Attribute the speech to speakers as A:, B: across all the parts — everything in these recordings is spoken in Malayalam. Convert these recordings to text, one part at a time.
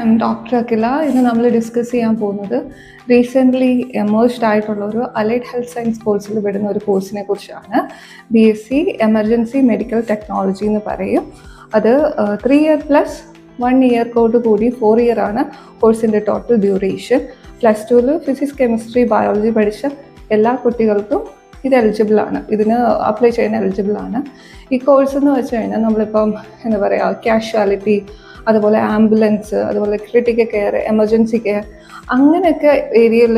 A: ഐ എം ഡോക്ടർ അഖില. ഇന്ന് നമ്മൾ ഡിസ്കസ് ചെയ്യാൻ പോകുന്നത് റീസെൻ്റ്ലി എമേർജ്ഡ് ആയിട്ടുള്ള ഒരു അലൈഡ് ഹെൽത്ത് സയൻസ് കോഴ്സിൽ വിടുന്ന ഒരു കോഴ്സിനെ കുറിച്ചാണ്. BSc എമർജൻസി മെഡിക്കൽ ടെക്നോളജി എന്ന് പറയും. അത് 3 year പ്ലസ് 1 year കൂടി 4 year ആണ് കോഴ്സിൻ്റെ total duration. +2 physics chemistry biology പഠിച്ച എല്ലാ കുട്ടികൾക്കും ഇത് എലിജിബിൾ ആണ്, ഇതിന് അപ്ലൈ ചെയ്യാൻ എലിജിബിൾ ആണ്. ഈ കോഴ്സ് എന്ന് വെച്ച് കഴിഞ്ഞാൽ നമ്മളിപ്പം എന്താ പറയുക, കാഷ്വാലിറ്റി, അതുപോലെ ആംബുലൻസ്, അതുപോലെ ക്രിട്ടിക്കൽ കെയർ, എമർജൻസി കെയർ, അങ്ങനെയൊക്കെ ഏരിയയിൽ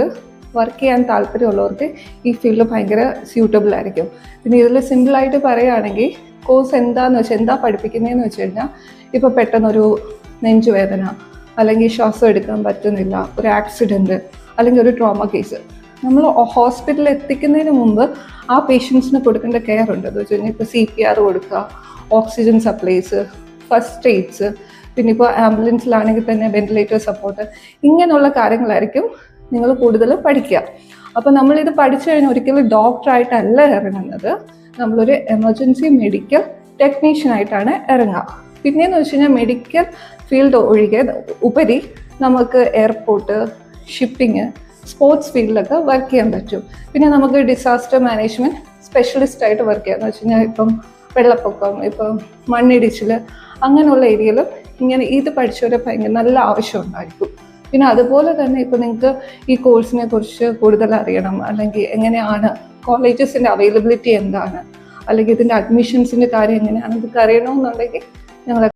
A: വർക്ക് ചെയ്യാൻ താല്പര്യമുള്ളവർക്ക് ഈ ഫീൽഡ് ഭയങ്കര സ്യൂട്ടബിൾ ആയിരിക്കും. പിന്നെ ഇതിൽ സിമ്പിളായിട്ട് പറയുകയാണെങ്കിൽ കോഴ്സ് എന്താണെന്ന് വെച്ചാൽ എന്താ പഠിപ്പിക്കുന്നതെന്ന് വെച്ച് കഴിഞ്ഞാൽ, ഇപ്പോൾ പെട്ടെന്നൊരു നെഞ്ചുവേദന, അല്ലെങ്കിൽ ശ്വാസം എടുക്കാൻ പറ്റുന്നില്ല, ഒരു ആക്സിഡൻറ്റ്, അല്ലെങ്കിൽ ഒരു ട്രോമ കേസ്, നമ്മൾ ഹോസ്പിറ്റലിൽ എത്തിക്കുന്നതിന് മുമ്പ് ആ പേഷ്യൻസിന് കൊടുക്കേണ്ട കെയർ ഉണ്ട്. എന്ന് വെച്ച് കഴിഞ്ഞാൽ ഇപ്പോൾ CPR കൊടുക്കുക, ഓക്സിജൻ സപ്ലൈസ്, ഫസ്റ്റ് എയ്ഡ്സ്, പിന്നെ ഇപ്പോൾ ആംബുലൻസിലാണെങ്കിൽ തന്നെ വെന്റിലേറ്റർ സപ്പോർട്ട്, ഇങ്ങനെയുള്ള കാര്യങ്ങളായിരിക്കും നിങ്ങൾ കൂടുതൽ പഠിക്കുക. അപ്പോൾ നമ്മളിത് പഠിച്ചു കഴിഞ്ഞാൽ ഒരിക്കലും ഡോക്ടറായിട്ടല്ല ഇറങ്ങുന്നത്, നമ്മളൊരു എമർജൻസി മെഡിക്കൽ ടെക്നീഷ്യനായിട്ടാണ് ഇറങ്ങുക. പിന്നെയെന്ന് വെച്ച് കഴിഞ്ഞാൽ മെഡിക്കൽ ഫീൽഡ് ഒഴികെ ഉപരി നമുക്ക് എയർപോർട്ട്, ഷിപ്പിംഗ്, സ്പോർട്സ് ഫീൽഡിലൊക്കെ വർക്ക് ചെയ്യാൻ പറ്റും. പിന്നെ നമുക്ക് ഡിസാസ്റ്റർ മാനേജ്മെൻറ്റ് സ്പെഷ്യലിസ്റ്റായിട്ട് വർക്ക് ചെയ്യാം. എന്ന് വെച്ച് കഴിഞ്ഞാൽ ഇപ്പം വെള്ളപ്പൊക്കം, ഇപ്പം മണ്ണിടിച്ചിൽ, അങ്ങനെയുള്ള ഏരിയയിലും ഇങ്ങനെ ഇത് പഠിച്ചവരെ ഭയങ്കര നല്ല ആവശ്യം ഉണ്ടായിരിക്കും. പിന്നെ അതുപോലെ തന്നെ ഇപ്പോൾ നിങ്ങൾക്ക് ഈ കോഴ്സിനെ കുറിച്ച് കൂടുതൽ അറിയണം, അല്ലെങ്കിൽ എങ്ങനെയാണ് കോളേജസിൻ്റെ അവൈലബിലിറ്റി എന്താണ്, അല്ലെങ്കിൽ ഇതിൻ്റെ അഡ്മിഷൻസിൻ്റെ കാര്യം എങ്ങനെയാണ്, ഇതൊക്കെ അറിയണമെന്നുണ്ടെങ്കിൽ ഞങ്ങൾ